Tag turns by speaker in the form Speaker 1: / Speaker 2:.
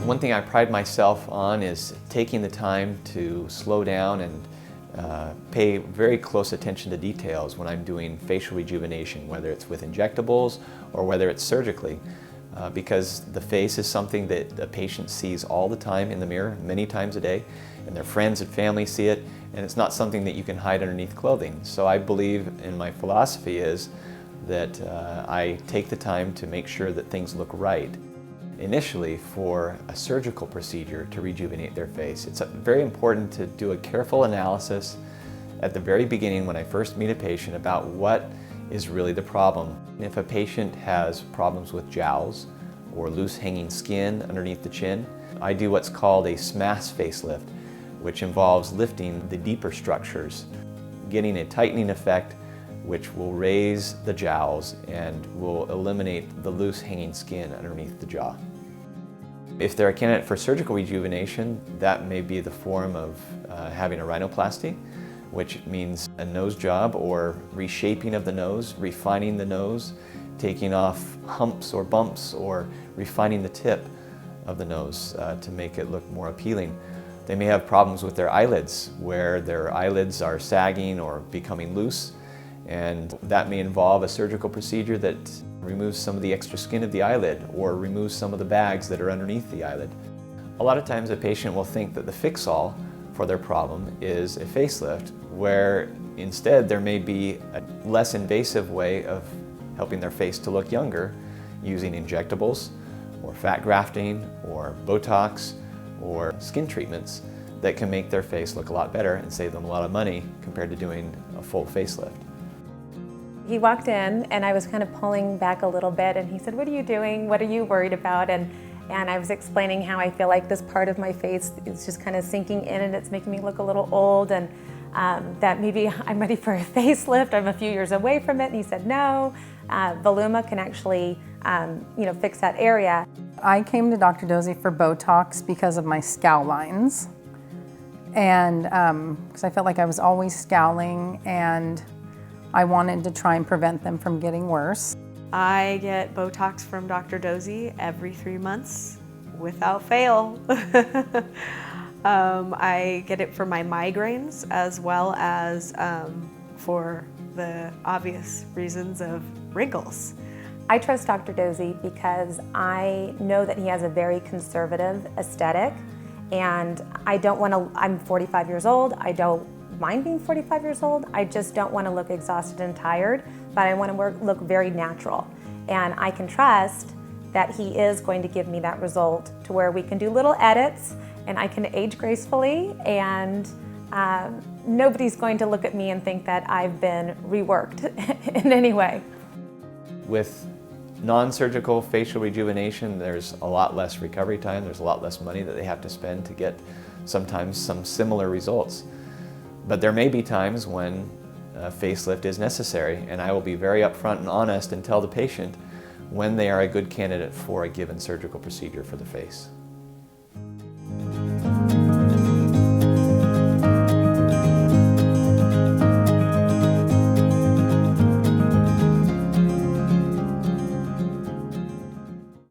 Speaker 1: One thing I pride myself on is taking the time to slow down and pay very close attention to details when I'm doing facial rejuvenation, whether it's with injectables or whether it's surgically, because the face is something that a patient sees all the time in the mirror, many times a day, and their friends and family see it, and it's not something that you can hide underneath clothing. So I believe, in my philosophy is that I take the time to make sure that things look right. Initially, for a surgical procedure to rejuvenate their face, it's very important to do a careful analysis at the very beginning when I first meet a patient about what is really the problem. If a patient has problems with jowls or loose hanging skin underneath the chin, I do what's called a smash facelift, which involves lifting the deeper structures, getting a tightening effect which will raise the jowls and will eliminate the loose hanging skin underneath the jaw. If they're a candidate for surgical rejuvenation, that may be the form of having a rhinoplasty, which means a nose job or reshaping of the nose, refining the nose, taking off humps or bumps, or refining the tip of the nose to make it look more appealing. They may have problems with their eyelids, where their eyelids are sagging or becoming loose, and that may involve a surgical procedure that removes some of the extra skin of the eyelid or removes some of the bags that are underneath the eyelid. A lot of times a patient will think that the fix-all for their problem is a facelift, where instead there may be a less invasive way of helping their face to look younger using injectables or fat grafting or Botox or skin treatments that can make their face look a lot better and save them a lot of money compared to doing a full facelift.
Speaker 2: He walked in and I was kind of pulling back a little bit, and he said, "What are you doing? What are you worried about?" And I was explaining how I feel like this part of my face is just kind of sinking in and it's making me look a little old, and that maybe I'm ready for a facelift. I'm a few years away from it. And he said, "No, Voluma can actually fix that area."
Speaker 3: I came to Dr. Doezie for Botox because of my scowl lines, and because I felt like I was always scowling and I wanted to try and prevent them from getting worse.
Speaker 4: I get Botox from Dr. Doezie every 3 months without fail. I get it for my migraines as well as for the obvious reasons of wrinkles.
Speaker 2: I trust Dr. Doezie because I know that he has a very conservative aesthetic, and I'm 45 years old, I don't mind being 45 years old, I just don't want to look exhausted and tired, but I want to look very natural. And I can trust that he is going to give me that result to where we can do little edits and I can age gracefully, and nobody's going to look at me and think that I've been reworked in any way.
Speaker 1: With non-surgical facial rejuvenation, there's a lot less recovery time, there's a lot less money that they have to spend to get sometimes some similar results. But there may be times when a facelift is necessary, and I will be very upfront and honest and tell the patient when they are a good candidate for a given surgical procedure for the face.